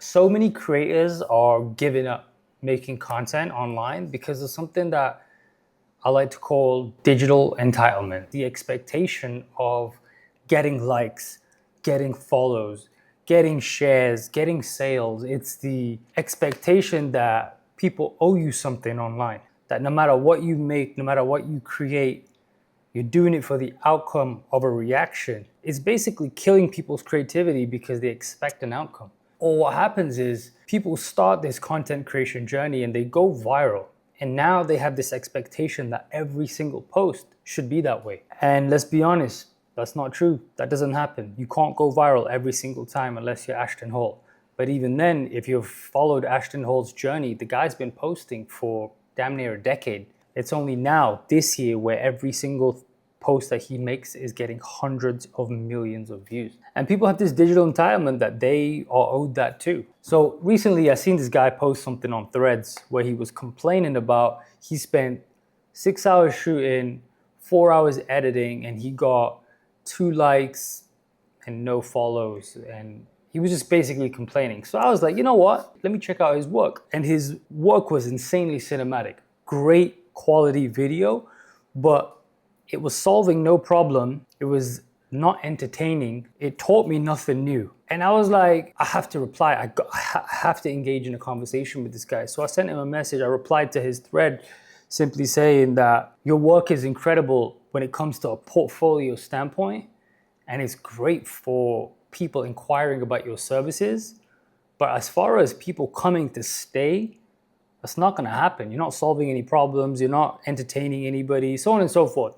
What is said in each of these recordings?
So many creators are giving up making content online because of something that I like to call digital entitlement. The expectation of getting likes, getting follows, getting shares, getting sales. It's the expectation that people owe you something online. That no matter what you make, no matter what you create, you're doing it for the outcome of a reaction. It's basically killing people's creativity because they expect an outcome. Or what happens is people start this content creation journey and they go viral. And now they have this expectation that every single post should be that way. And let's be honest, that's not true. That doesn't happen. You can't go viral every single time unless you're Ashton Hall. But even then, if you've followed Ashton Hall's journey, the guy's been posting for damn near a decade. It's only now, this year, where every single post that he makes is getting hundreds of millions of views. And people have this digital entitlement that they are owed that too. So recently I seen this guy post something on Threads where he was complaining about he spent 6 hours shooting, 4 hours editing, and he got 2 likes and no follows. And he was just basically complaining. So I was like, you know what? Let me check out his work. And his work was insanely cinematic. Great quality video, but it was solving no problem. It was not entertaining. It taught me nothing new. And I was like, I have to reply. I have to engage in a conversation with this guy. So I sent him a message. I replied to his thread simply saying that your work is incredible when it comes to a portfolio standpoint. And it's great for people inquiring about your services. But as far as people coming to stay, that's not going to happen. You're not solving any problems. You're not entertaining anybody, so on and so forth.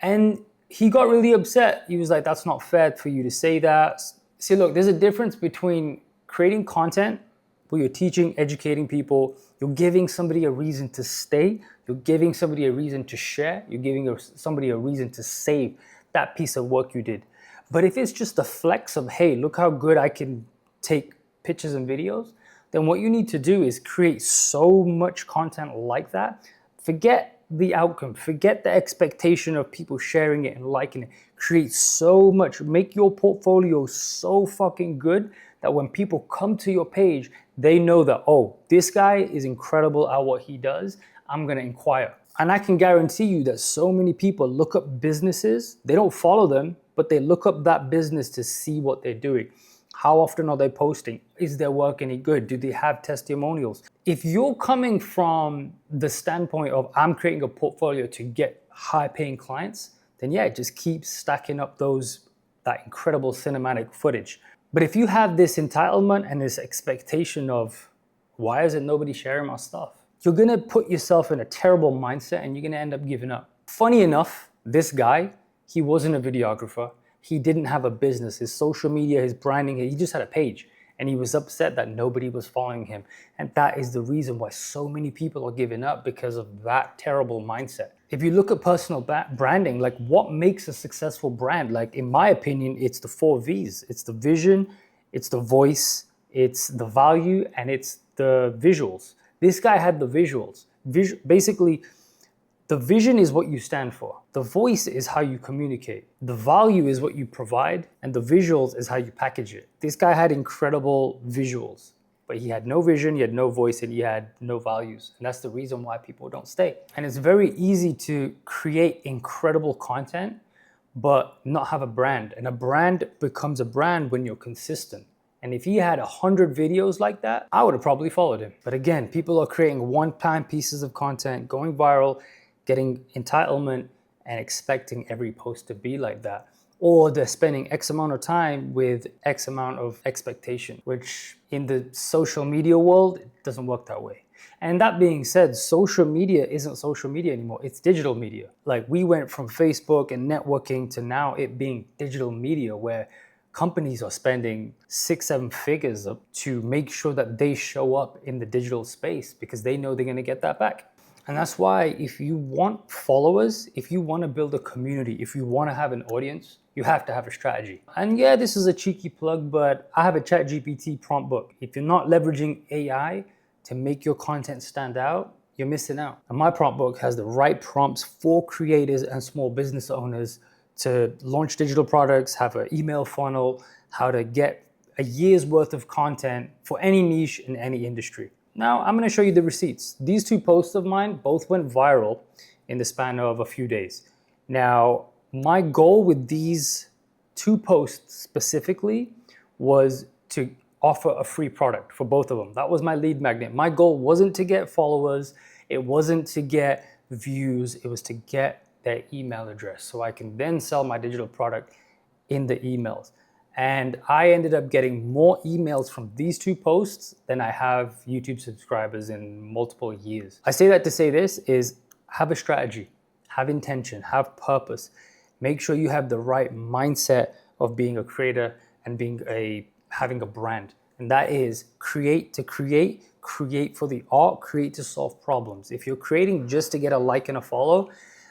And he got really upset. He was like, that's not fair for you to say that. See, look, there's a difference between creating content where you're teaching, educating people. You're giving somebody a reason to stay. You're giving somebody a reason to share. You're giving somebody a reason to save that piece of work you did. But if it's just a flex of, hey, look how good I can take pictures and videos, then what you need to do is create so much content like that. Forget the outcome, forget the expectation of people sharing it and liking it. Create so much, make your portfolio so fucking good that when people come to your page, they know that, oh, this guy is incredible at what he does. I'm gonna inquire. And I can guarantee you that so many people look up businesses, they don't follow them, but they look up that business to see what they're doing. How often are they posting? Is their work any good? Do they have testimonials? If you're coming from the standpoint of I'm creating a portfolio to get high-paying clients, then yeah, just keep stacking up that incredible cinematic footage. But if you have this entitlement and this expectation of why isn't nobody sharing my stuff? You're gonna put yourself in a terrible mindset and you're gonna end up giving up. Funny enough, this guy, he wasn't a videographer. He didn't have a business. His social media, his branding, he just had a page. And he was upset that nobody was following him. And that is the reason why so many people are giving up, because of that terrible mindset. If you look at personal branding, like what makes a successful brand? Like in my opinion, it's the 4 V's. It's the vision, it's the voice, it's the value, and it's the visuals. This guy had the visuals. Basically, the vision is what you stand for. The voice is how you communicate. The value is what you provide, and the visuals is how you package it. This guy had incredible visuals, but he had no vision, he had no voice, and he had no values. And that's the reason why people don't stay. And it's very easy to create incredible content, but not have a brand. And a brand becomes a brand when you're consistent. And if he had 100 videos like that, I would have probably followed him. But again, people are creating one-time pieces of content, going viral, getting entitlement, and expecting every post to be like that. Or they're spending X amount of time with X amount of expectation, which in the social media world, it doesn't work that way. And that being said, social media isn't social media anymore, it's digital media. Like we went from Facebook and networking to now it being digital media, where companies are spending 6-7 figures to make sure that they show up in the digital space because they know they're gonna get that back. And that's why if you want followers, if you want to build a community, if you want to have an audience, you have to have a strategy. And yeah, this is a cheeky plug, but I have a ChatGPT prompt book. If you're not leveraging AI to make your content stand out, you're missing out. And my prompt book has the right prompts for creators and small business owners to launch digital products, have an email funnel, how to get a year's worth of content for any niche in any industry. Now, I'm gonna show you the receipts. These 2 posts of mine both went viral in the span of a few days. Now, my goal with these 2 posts specifically was to offer a free product for both of them. That was my lead magnet. My goal wasn't to get followers, it wasn't to get views, it was to get their email address so I can then sell my digital product in the emails. And I ended up getting more emails from these 2 posts than I have YouTube subscribers in multiple years. I say that to say this is have a strategy, have intention, have purpose. Make sure you have the right mindset of being a creator and having a brand. And that is create to create, create for the art, create to solve problems. If you're creating just to get a like and a follow,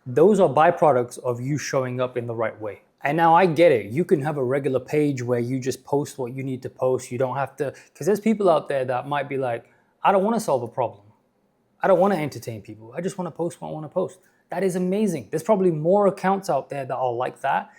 those are byproducts of you showing up in the right way. And now I get it. You can have a regular page where you just post what you need to post. You don't have to, because there's people out there that might be like, I don't want to solve a problem. I don't want to entertain people. I just want to post what I want to post. That is amazing. There's probably more accounts out there that are like that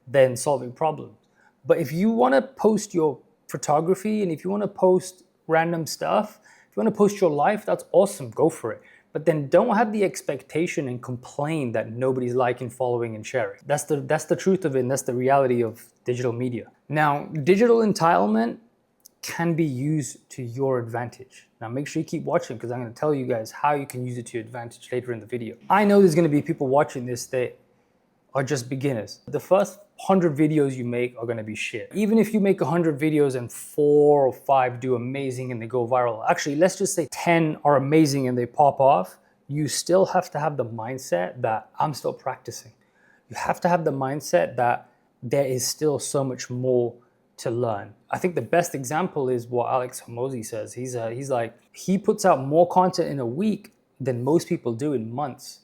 than solving problems. But if you want to post your photography and if you want to post random stuff, if you want to post your life, that's awesome. Go for it. But then don't have the expectation and complain that nobody's liking, following, and sharing. That's the truth of it, and that's the reality of digital media. Now, digital entitlement can be used to your advantage. Now, make sure you keep watching because I'm going to tell you guys how you can use it to your advantage later in the video. I know there's going to be people watching this that are just beginners. The first 100 videos you make are gonna be shit. Even if you make 100 videos and 4 or 5 do amazing and they go viral, actually, let's just say 10 are amazing and they pop off, you still have to have the mindset that I'm still practicing. You have to have the mindset that there is still so much more to learn. I think the best example is what Alex Hormozi says. He's like, he puts out more content in a week than most people do in months.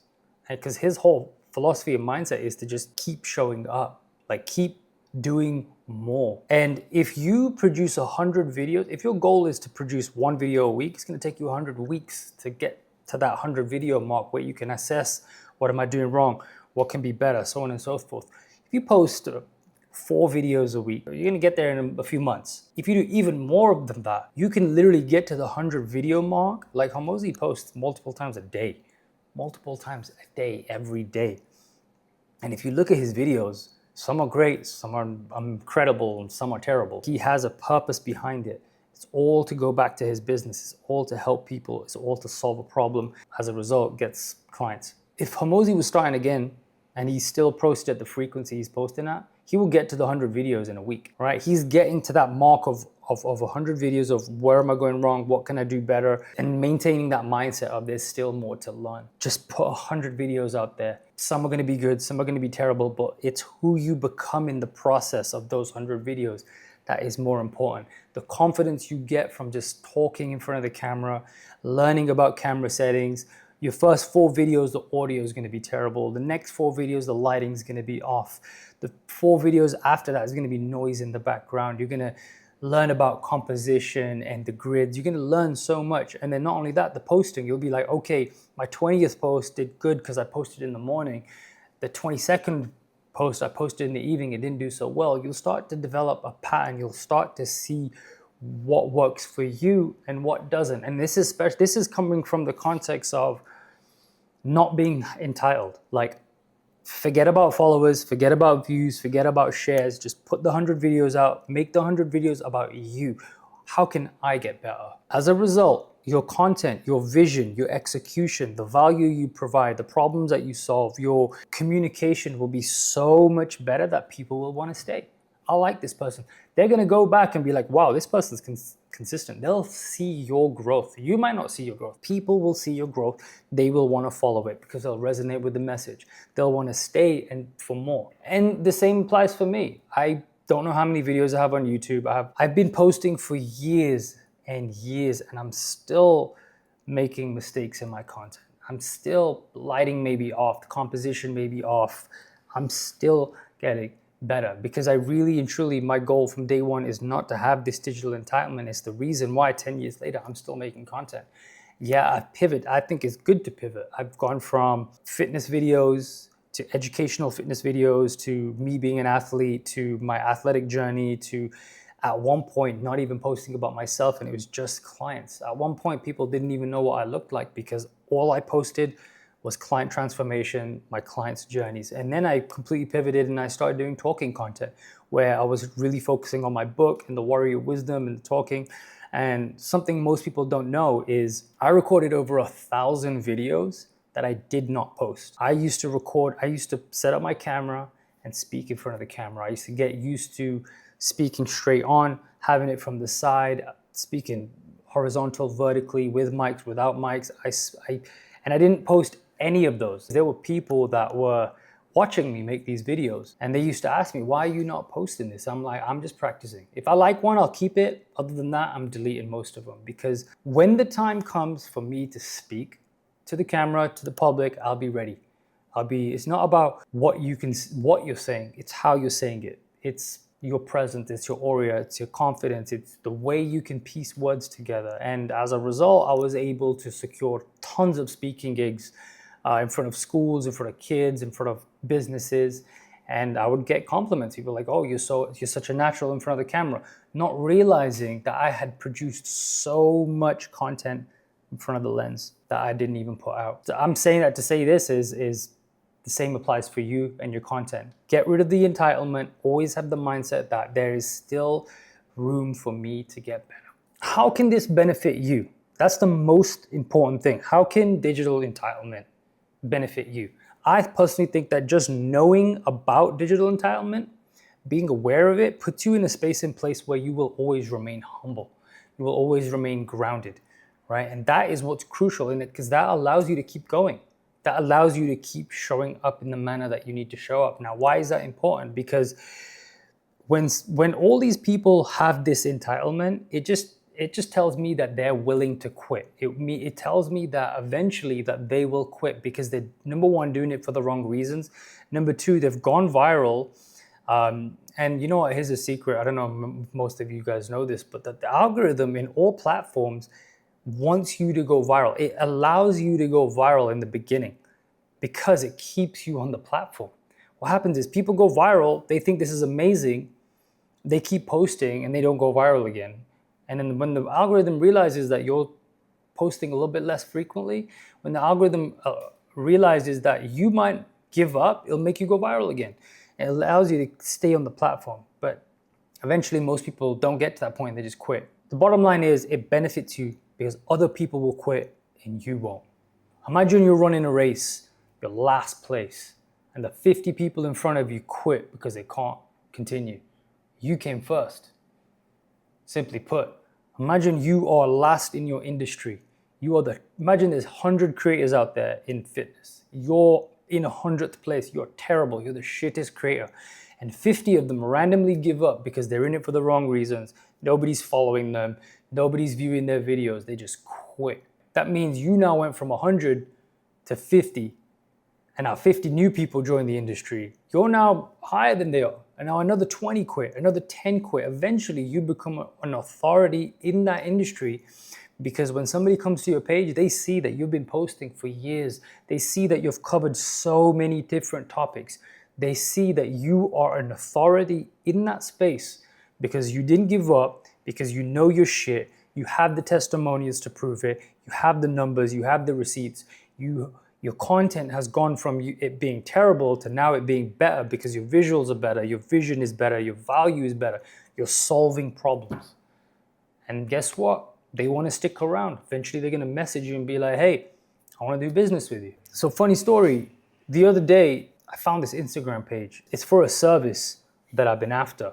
Because his whole philosophy and mindset is to just keep showing up, like keep doing more. And if you produce 100 videos, if your goal is to produce 1 video a week, it's going to take you 100 weeks to get to that 100 video mark where you can assess what am I doing wrong, what can be better, so on and so forth. If you post 4 videos a week, you're going to get there in a few months. If you do even more than that, you can literally get to the 100 video mark. Like Hormozi posts multiple times a day, every day. And if you look at his videos, some are great, some are incredible, and some are terrible. He has a purpose behind it. It's all to go back to his business. It's all to help people. It's all to solve a problem. As a result, gets clients. If Hormozi was starting again and he still posted at the frequency he's posting at, he will get to the 100 videos in a week, right? He's getting to that mark of 100 videos of where am I going wrong, what can I do better, and maintaining that mindset of there's still more to learn. Just put 100 videos out there. Some are gonna be good, some are gonna be terrible, but it's who you become in the process of those 100 videos that is more important. The confidence you get from just talking in front of the camera, learning about camera settings. Your first 4 videos, the audio is gonna be terrible. The next 4 videos, the lighting is gonna be off. The 4 videos after that is gonna be noise in the background. You're gonna learn about composition and the grids. You're gonna learn so much. And then not only that, the posting, you'll be like, okay, my 20th post did good because I posted in the morning. The 22nd post I posted in the evening, it didn't do so well. You'll start to develop a pattern. You'll start to see what works for you and what doesn't. And this is coming from the context of not being entitled. Like, forget about followers, forget about views, forget about shares. Just put the 100 videos out, make the 100 videos about you. How can I get better? As a result, your content, your vision, your execution, the value you provide, the problems that you solve, your communication will be so much better that people will want to stay. I like this person. They're going to go back and be like, wow, this person's consistent. They'll see your growth. You might not see your growth. People will see your growth. They will want to follow it because they'll resonate with the message. They'll want to stay and for more. And the same applies for me. I don't know how many videos I have on YouTube. I've been posting for years and years, and I'm still making mistakes in my content. I'm still lighting maybe off, the composition may be off. I'm still getting better because I really and truly, my goal from day one is not to have this digital entitlement. It's the reason why 10 years later, I'm still making content. Yeah, I pivot. I think it's good to pivot. I've gone from fitness videos to educational fitness videos to me being an athlete to my athletic journey to At one point, not even posting about myself, and it was just clients. At one point, people didn't even know what I looked like because all I posted was client transformation, my clients' journeys. And then I completely pivoted and I started doing talking content where I was really focusing on my book and the warrior wisdom and the talking. And something most people don't know is I recorded over 1,000 videos that I did not post. I used to set up my camera and speak in front of the camera. I used to get used to speaking straight on, having it from the side, speaking horizontal, vertically, with mics, without mics. And I didn't post any of those. There were people that were watching me make these videos and they used to ask me, why are you not posting this? I'm like, I'm just practicing. If I like one, I'll keep it. Other than that, I'm deleting most of them, because when the time comes for me to speak to the camera, to the public, I'll be ready. It's not about what you're saying, it's how you're saying it. It's your presence, it's your aura, it's your confidence, it's the way you can piece words together. And as a result, I was able to secure tons of speaking gigs in front of schools, in front of kids, in front of businesses. And I would get compliments. People were like, oh, you're such a natural in front of the camera, not realizing that I had produced so much content in front of the lens that I didn't even put out. So I'm saying that to say this is the same applies for you and your content. Get rid of the entitlement. Always have the mindset that there is still room for me to get better. How can this benefit you? That's the most important thing. How can digital entitlement benefit you? I personally think that just knowing about digital entitlement, being aware of it, puts you in a space and place where you will always remain humble. You will always remain grounded, right? And that is what's crucial in it, because that allows you to keep going. That allows you to keep showing up in the manner that you need to show up. Now, why is that important? Because when all these people have this entitlement, it just tells me that they're willing to quit. It tells me that eventually that they will quit because they're, number one, doing it for the wrong reasons. Number two, they've gone viral. And you know what, here's a secret. I don't know if most of you guys know this, but that the algorithm in all platforms wants you to go viral. It allows you to go viral in the beginning because it keeps you on the platform. What happens is people go viral, they think this is amazing, they keep posting and they don't go viral again. And then when the algorithm realizes that you're posting a little bit less frequently, when the algorithm realizes that you might give up, it'll make you go viral again. It allows you to stay on the platform. But eventually most people don't get to that point, they just quit. The bottom line is it benefits you because other people will quit and you won't. Imagine you're running a race, you're last place, and the 50 people in front of you quit because they can't continue. You came first. Simply put, imagine you are last in your industry. Imagine there's 100 creators out there in fitness. You're in 100th place. You're terrible. You're the shittest creator. And 50 of them randomly give up because they're in it for the wrong reasons. Nobody's following them. Nobody's viewing their videos. They just quit. That means you now went from 100 to 50. And now 50 new people join the industry. You're now higher than they are. And now another 20 quit, another 10 quit. Eventually you become an authority in that industry, because when somebody comes to your page, they see that you've been posting for years. They see that you've covered so many different topics. They see that you are an authority in that space because you didn't give up, because you know your shit. You have the testimonials to prove it. You have the numbers, you have the receipts. Your content has gone from it being terrible to now it being better because your visuals are better, your vision is better, your value is better. You're solving problems. And guess what? They want to stick around. Eventually they're going to message you and be like, hey, I want to do business with you. So funny story, the other day I found this Instagram page. It's for a service that I've been after.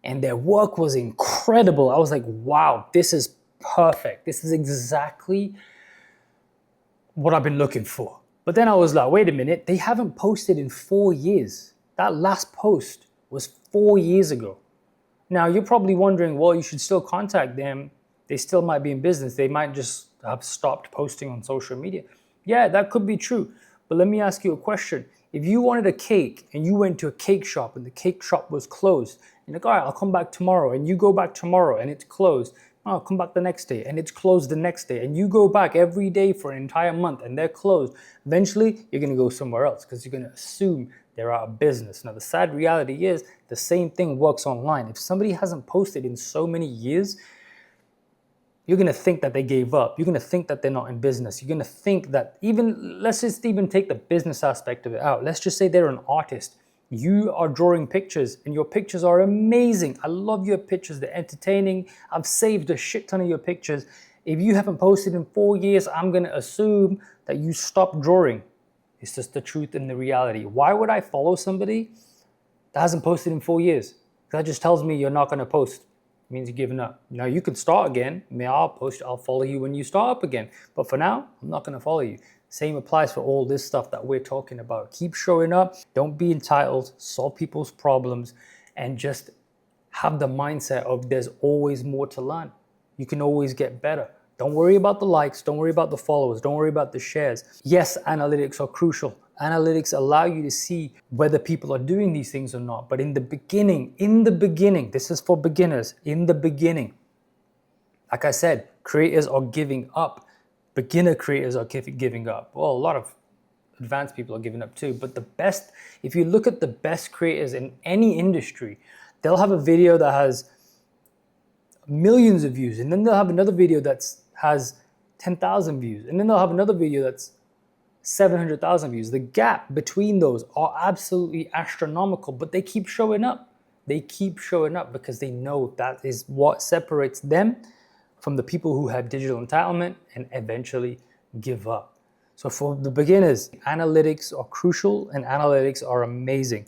And their work was incredible. I was like, wow, this is perfect. This is exactly what I've been looking for. But then I was like, wait a minute, they haven't posted in 4 years. That last post was 4 years ago. Now you're probably wondering, well, you should still contact them. They still might be in business. They might just have stopped posting on social media. Yeah, that could be true. But let me ask you a question. If you wanted a cake and you went to a cake shop and the cake shop was closed, and you're like, all right, I'll come back tomorrow, and you go back tomorrow and it's closed, oh, I'll come back the next day and it's closed the next day, and you go back every day for an entire month and they're closed, eventually you're going to go somewhere else because you're going to assume they're out of business. Now, the sad reality is the same thing works online. If somebody hasn't posted in so many years, you're going to think that they gave up. You're going to think that they're not in business. You're going to think that let's just even take the business aspect of it out. Let's just say they're an artist. You are drawing pictures and your pictures are amazing. I love your pictures. They're entertaining. I've saved a shit ton of your pictures. If you haven't posted in 4 years, I'm going to assume that you stopped drawing. It's just the truth and the reality. Why would I follow somebody that hasn't posted in 4 years? That just tells me you're not going to post. It means you're giving up. Now you can start again. I'll follow you when you start up again. But for now, I'm not going to follow you. Same applies for all this stuff that we're talking about. Keep showing up. Don't be entitled. Solve people's problems and just have the mindset of there's always more to learn. You can always get better. Don't worry about the likes. Don't worry about the followers. Don't worry about the shares. Yes, analytics are crucial. Analytics allow you to see whether people are doing these things or not. But in the beginning, this is for beginners. In the beginning, like I said, creators are giving up. Beginner creators are giving up. Well, a lot of advanced people are giving up too. But if you look at the best creators in any industry, they'll have a video that has millions of views, and then they'll have another video that has 10,000 views, and then they'll have another video that's 700,000 views. The gap between those are absolutely astronomical, but they keep showing up. They keep showing up because they know that is what separates them from the people who have digital entitlement and eventually give up. So for the beginners, analytics are crucial and analytics are amazing,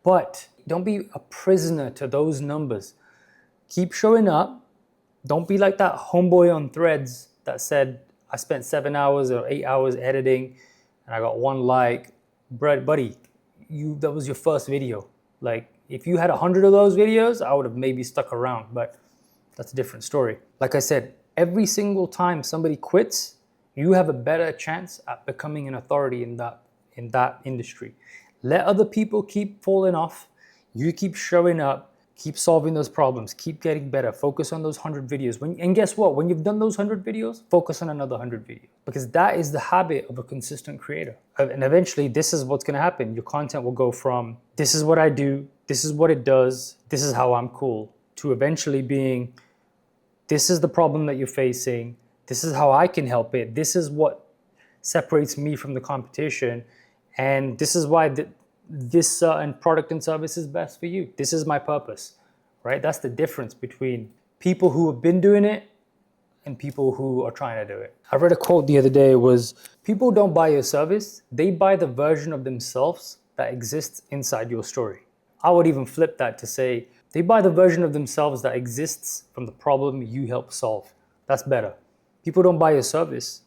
but don't be a prisoner to those numbers. Keep showing up. Don't be like that homeboy on Threads that said, I spent 7 hours or 8 hours editing and I got 1 like. Buddy, that was your first video. Like, if you had 100 of those videos, I would have maybe stuck around, but that's a different story. Like I said, every single time somebody quits, you have a better chance at becoming an authority in that industry. Let other people keep falling off. You keep showing up. Keep solving those problems, keep getting better, focus on those 100 videos. And guess what? When you've done those 100 videos, focus on another 100 videos, because that is the habit of a consistent creator. And eventually this is what's gonna happen. Your content will go from, this is what I do, this is what it does, this is how I'm cool, to eventually being, this is the problem that you're facing, this is how I can help it, this is what separates me from the competition, and this is why this certain product and service is best for you. This is my purpose, right? That's the difference between people who have been doing it and people who are trying to do it. I read a quote the other day, was, people don't buy your service, they buy the version of themselves that exists inside your story. I would even flip that to say, they buy the version of themselves that exists from the problem you help solve. That's better. People don't buy your service,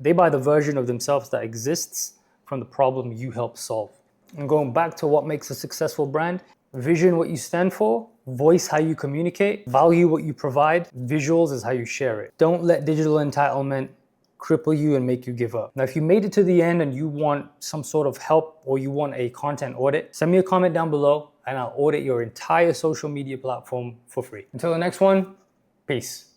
they buy the version of themselves that exists from the problem you help solve. And going back to what makes a successful brand, vision what you stand for, voice how you communicate, value what you provide, visuals is how you share it. Don't let digital entitlement cripple you and make you give up. Now, if you made it to the end and you want some sort of help or you want a content audit, send me a comment down below and I'll audit your entire social media platform for free. Until the next one, peace.